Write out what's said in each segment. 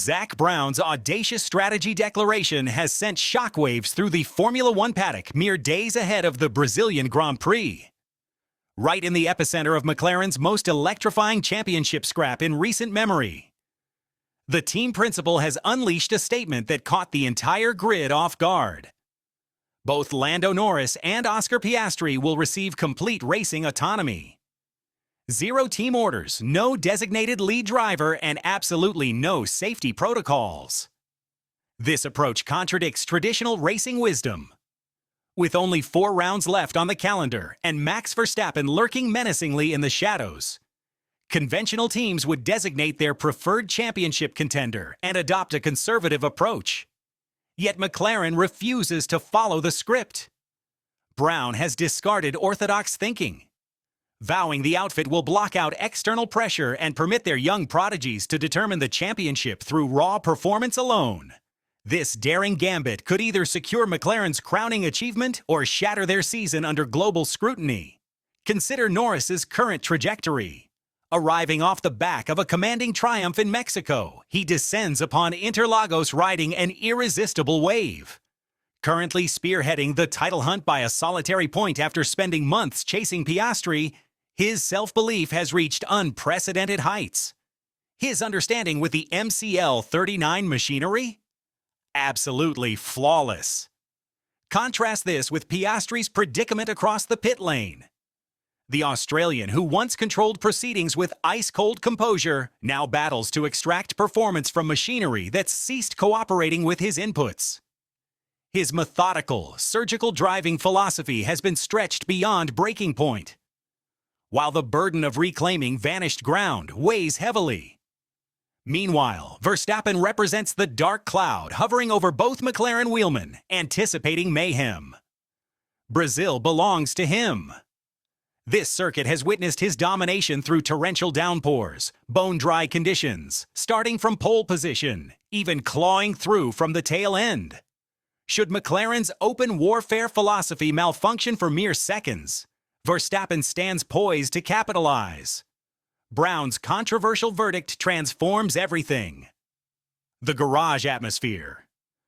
Zak Brown's audacious strategy declaration has sent shockwaves through the Formula One paddock mere days ahead of the Brazilian Grand Prix. Right in the epicenter of McLaren's most electrifying championship scrap in recent memory. The team principal has unleashed a statement that caught the entire grid off guard. Both Lando Norris and Oscar Piastri will receive complete racing autonomy. 0 team orders, no designated lead driver, and absolutely no safety protocols. This approach contradicts traditional racing wisdom. With only 4 rounds left on the calendar and Max Verstappen lurking menacingly in the shadows, conventional teams would designate their preferred championship contender and adopt a conservative approach. Yet McLaren refuses to follow the script. Brown has discarded orthodox thinking, vowing the outfit will block out external pressure and permit their young prodigies to determine the championship through raw performance alone. This daring gambit could either secure McLaren's crowning achievement or shatter their season under global scrutiny. Consider Norris's current trajectory. Arriving off the back of a commanding triumph in Mexico, he descends upon Interlagos riding an irresistible wave. Currently spearheading the title hunt by a solitary point after spending months chasing Piastri, his self-belief has reached unprecedented heights. His understanding with the MCL 39 machinery? Absolutely flawless. Contrast this with Piastri's predicament across the pit lane. The Australian, who once controlled proceedings with ice-cold composure, now battles to extract performance from machinery that's ceased cooperating with his inputs. His methodical, surgical driving philosophy has been stretched beyond breaking point, while the burden of reclaiming vanished ground weighs heavily. Meanwhile, Verstappen represents the dark cloud hovering over both McLaren wheelmen, anticipating mayhem. Brazil belongs to him. This circuit has witnessed his domination through torrential downpours, bone-dry conditions, starting from pole position, even clawing through from the tail end. Should McLaren's open warfare philosophy malfunction for mere seconds, Verstappen stands poised to capitalize. Brown's controversial verdict transforms everything. The garage atmosphere,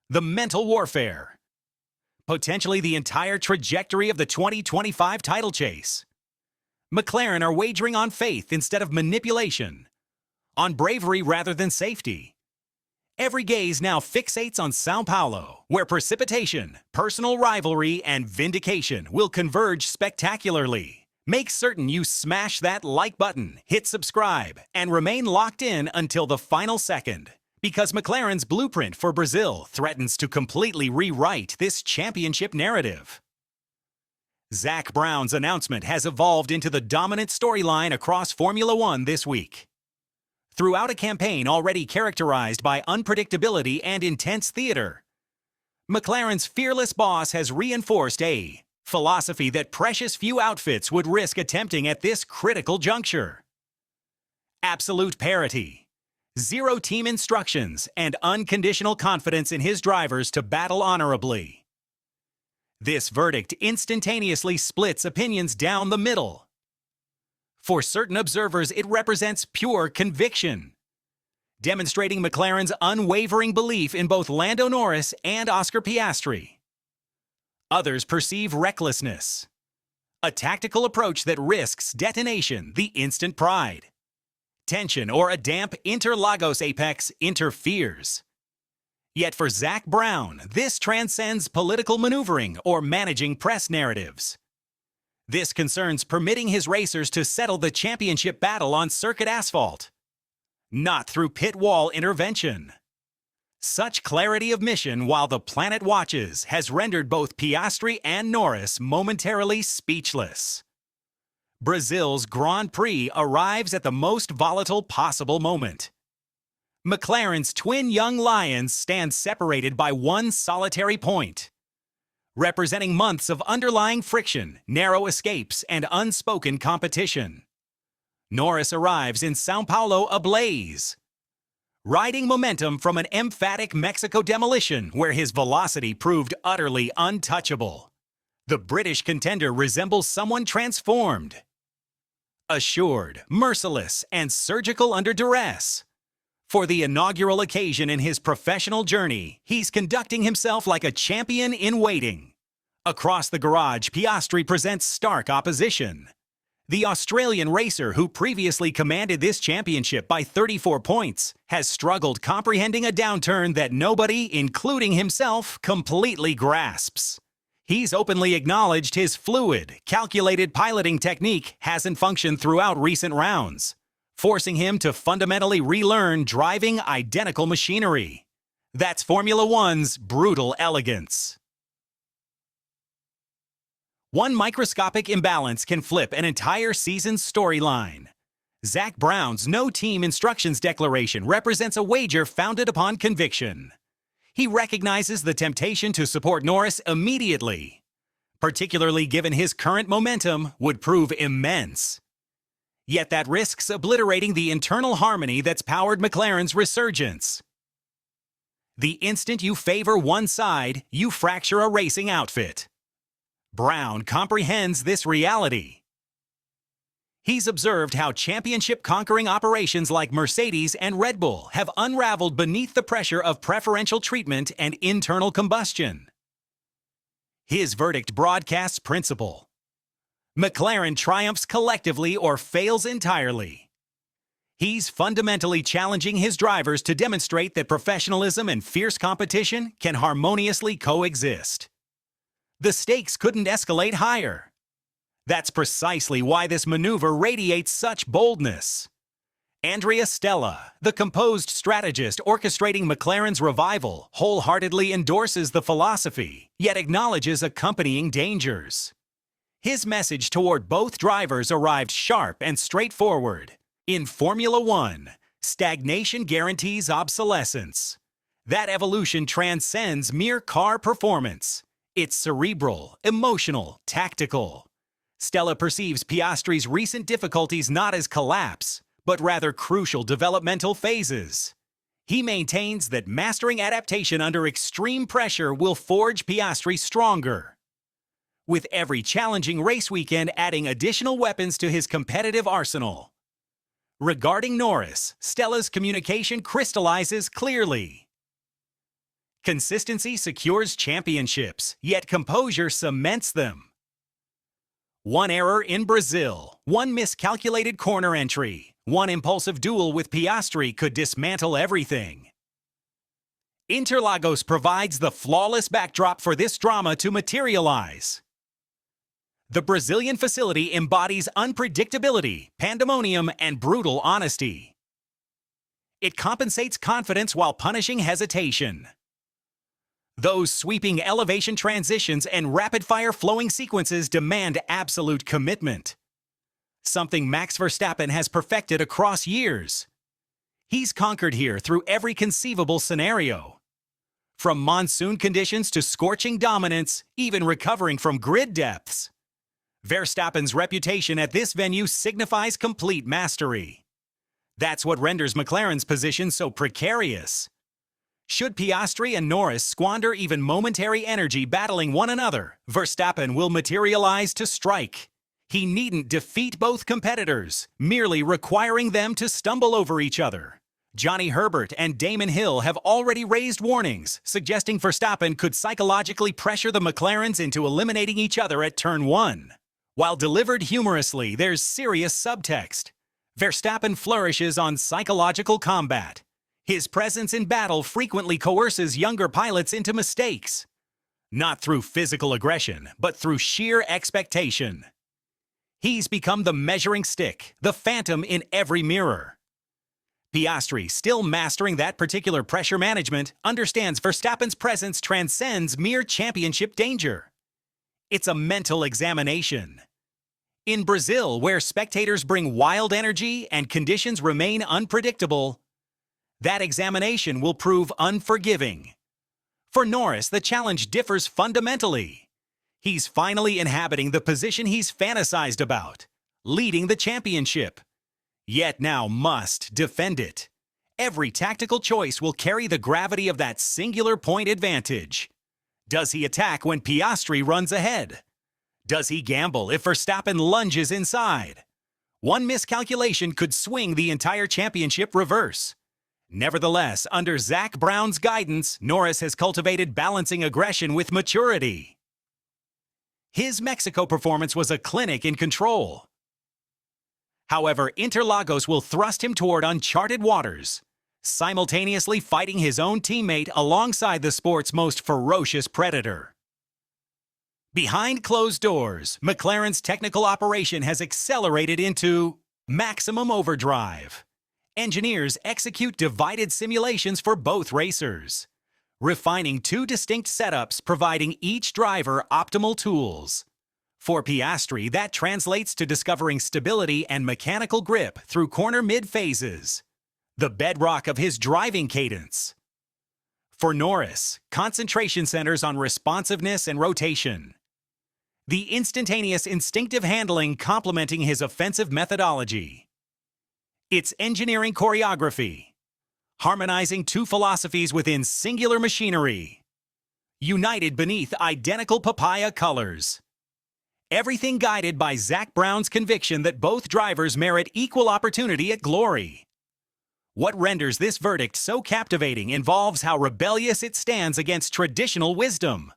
the mental warfare, potentially the entire trajectory of the 2025 title chase. McLaren are wagering on faith instead of manipulation, on bravery rather than safety. Every gaze now fixates on São Paulo, where precipitation, personal rivalry, and vindication will converge spectacularly. Make certain you smash that like button, hit subscribe, and remain locked in until the final second, because McLaren's blueprint for Brazil threatens to completely rewrite this championship narrative. Zak Brown's announcement has evolved into the dominant storyline across Formula One this week. Throughout a campaign already characterized by unpredictability and intense theater, McLaren's fearless boss has reinforced a philosophy that precious few outfits would risk attempting at this critical juncture. Absolute parity, 0 team instructions, and unconditional confidence in his drivers to battle honorably. This verdict instantaneously splits opinions down the middle. For certain observers, it represents pure conviction, demonstrating McLaren's unwavering belief in both Lando Norris and Oscar Piastri. Others perceive recklessness, a tactical approach that risks detonation, the instant pride. Tension or a damp Interlagos apex interferes. Yet for Zak Brown, this transcends political maneuvering or managing press narratives. This concerns permitting his racers to settle the championship battle on circuit asphalt, not through pit wall intervention. Such clarity of mission while the planet watches has rendered both Piastri and Norris momentarily speechless. Brazil's Grand Prix arrives at the most volatile possible moment. McLaren's twin young lions stand separated by one solitary point, representing months of underlying friction, narrow escapes, and unspoken competition. Norris arrives in São Paulo ablaze, riding momentum from an emphatic Mexico demolition where his velocity proved utterly untouchable. The British contender resembles someone transformed, assured, merciless, and surgical under duress. For the inaugural occasion in his professional journey, he's conducting himself like a champion in waiting. Across the garage, Piastri presents stark opposition. The Australian racer, who previously commanded this championship by 34 points, has struggled comprehending a downturn that nobody, including himself, completely grasps. He's openly acknowledged his fluid, calculated piloting technique hasn't functioned throughout recent rounds, forcing him to fundamentally relearn driving identical machinery. That's Formula One's brutal elegance. One microscopic imbalance can flip an entire season's storyline. Zak Brown's no-team instructions declaration represents a wager founded upon conviction. He recognizes the temptation to support Norris immediately, particularly given his current momentum would prove immense. Yet that risks obliterating the internal harmony that's powered McLaren's resurgence. The instant you favor one side, you fracture a racing outfit. Brown comprehends this reality. He's observed how championship-conquering operations like Mercedes and Red Bull have unraveled beneath the pressure of preferential treatment and internal combustion. His verdict broadcasts principle. McLaren triumphs collectively or fails entirely. He's fundamentally challenging his drivers to demonstrate that professionalism and fierce competition can harmoniously coexist. The stakes couldn't escalate higher. That's precisely why this maneuver radiates such boldness. Andrea Stella, the composed strategist orchestrating McLaren's revival, wholeheartedly endorses the philosophy, yet acknowledges accompanying dangers. His message toward both drivers arrived sharp and straightforward. In Formula One, stagnation guarantees obsolescence. That evolution transcends mere car performance. It's cerebral, emotional, tactical. Stella perceives Piastri's recent difficulties not as collapse, but rather crucial developmental phases. He maintains that mastering adaptation under extreme pressure will forge Piastri stronger, with every challenging race weekend adding additional weapons to his competitive arsenal. Regarding Norris, Stella's communication crystallizes clearly. Consistency secures championships, yet composure cements them. One error in Brazil, one miscalculated corner entry, one impulsive duel with Piastri could dismantle everything. Interlagos provides the flawless backdrop for this drama to materialize. The Brazilian facility embodies unpredictability, pandemonium, and brutal honesty. It compensates confidence while punishing hesitation. Those sweeping elevation transitions and rapid-fire flowing sequences demand absolute commitment, something Max Verstappen has perfected across years. He's conquered here through every conceivable scenario. From monsoon conditions to scorching dominance, even recovering from grid depths. Verstappen's reputation at this venue signifies complete mastery. That's what renders McLaren's position so precarious. Should Piastri and Norris squander even momentary energy battling one another, Verstappen will materialize to strike. He needn't defeat both competitors, merely requiring them to stumble over each other. Johnny Herbert and Damon Hill have already raised warnings, suggesting Verstappen could psychologically pressure the McLarens into eliminating each other at turn 1. While delivered humorously, there's serious subtext. Verstappen flourishes on psychological combat. His presence in battle frequently coerces younger pilots into mistakes. Not through physical aggression, but through sheer expectation. He's become the measuring stick, the phantom in every mirror. Piastri, still mastering that particular pressure management, understands Verstappen's presence transcends mere championship danger. It's a mental examination. In Brazil, where spectators bring wild energy and conditions remain unpredictable, that examination will prove unforgiving. For Norris, the challenge differs fundamentally. He's finally inhabiting the position he's fantasized about, leading the championship. Yet now must defend it. Every tactical choice will carry the gravity of that singular point advantage. Does he attack when Piastri runs ahead? Does he gamble if Verstappen lunges inside? One miscalculation could swing the entire championship reverse. Nevertheless, under Zak Brown's guidance, Norris has cultivated balancing aggression with maturity. His Mexico performance was a clinic in control. However, Interlagos will thrust him toward uncharted waters, simultaneously fighting his own teammate alongside the sport's most ferocious predator. Behind closed doors, McLaren's technical operation has accelerated into maximum overdrive. Engineers execute divided simulations for both racers, refining two distinct setups, providing each driver optimal tools. For Piastri, that translates to discovering stability and mechanical grip through corner mid-phases, the bedrock of his driving cadence. For Norris, concentration centers on responsiveness and rotation, the instantaneous instinctive handling complementing his offensive methodology. It's engineering choreography, harmonizing two philosophies within singular machinery, united beneath identical papaya colors. Everything guided by Zak Brown's conviction that both drivers merit equal opportunity at glory. What renders this verdict so captivating involves how rebellious it stands against traditional wisdom.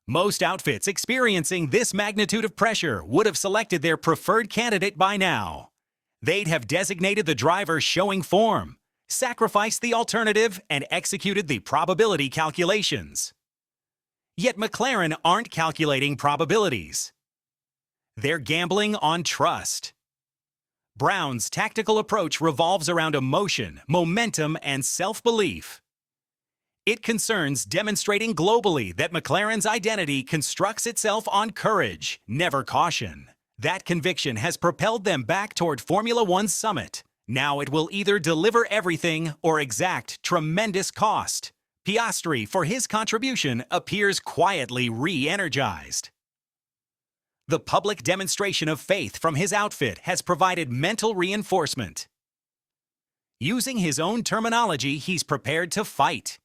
Most outfits experiencing this magnitude of pressure would have selected their preferred candidate by now. They'd have designated the driver showing form, sacrificed the alternative, and executed the probability calculations. Yet McLaren aren't calculating probabilities. They're gambling on trust. Brown's tactical approach revolves around emotion, momentum, and self-belief. It concerns demonstrating globally that McLaren's identity constructs itself on courage, never caution. That conviction has propelled them back toward Formula One's summit. Now it will either deliver everything or exact tremendous cost. Piastri, for his contribution, appears quietly re-energized. The public demonstration of faith from his outfit has provided mental reinforcement. Using his own terminology, he's prepared to fight.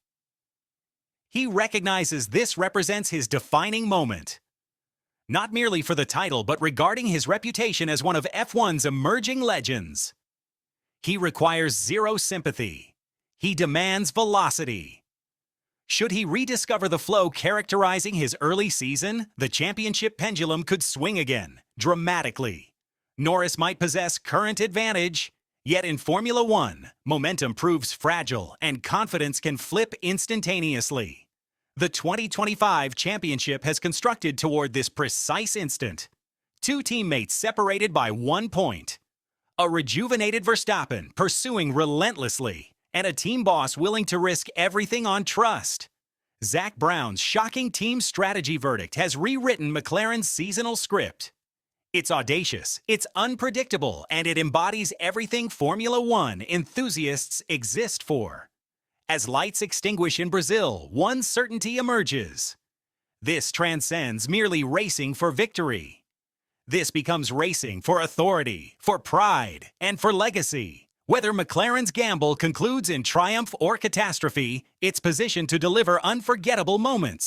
He recognizes this represents his defining moment. Not merely for the title, but regarding his reputation as one of F1's emerging legends. He requires zero sympathy. He demands velocity. Should he rediscover the flow characterizing his early season, the championship pendulum could swing again, dramatically. Norris might possess current advantage, yet in Formula One, momentum proves fragile and confidence can flip instantaneously. The 2025 championship has constructed toward this precise instant. Two teammates separated by 1 point. A rejuvenated Verstappen pursuing relentlessly, and a team boss willing to risk everything on trust. Zak Brown's shocking team strategy verdict has rewritten McLaren's seasonal script. It's audacious, it's unpredictable, and it embodies everything Formula One enthusiasts exist for. As lights extinguish in Brazil, one certainty emerges. This transcends merely racing for victory. This becomes racing for authority, for pride, and for legacy. Whether McLaren's gamble concludes in triumph or catastrophe, it's positioned to deliver unforgettable moments.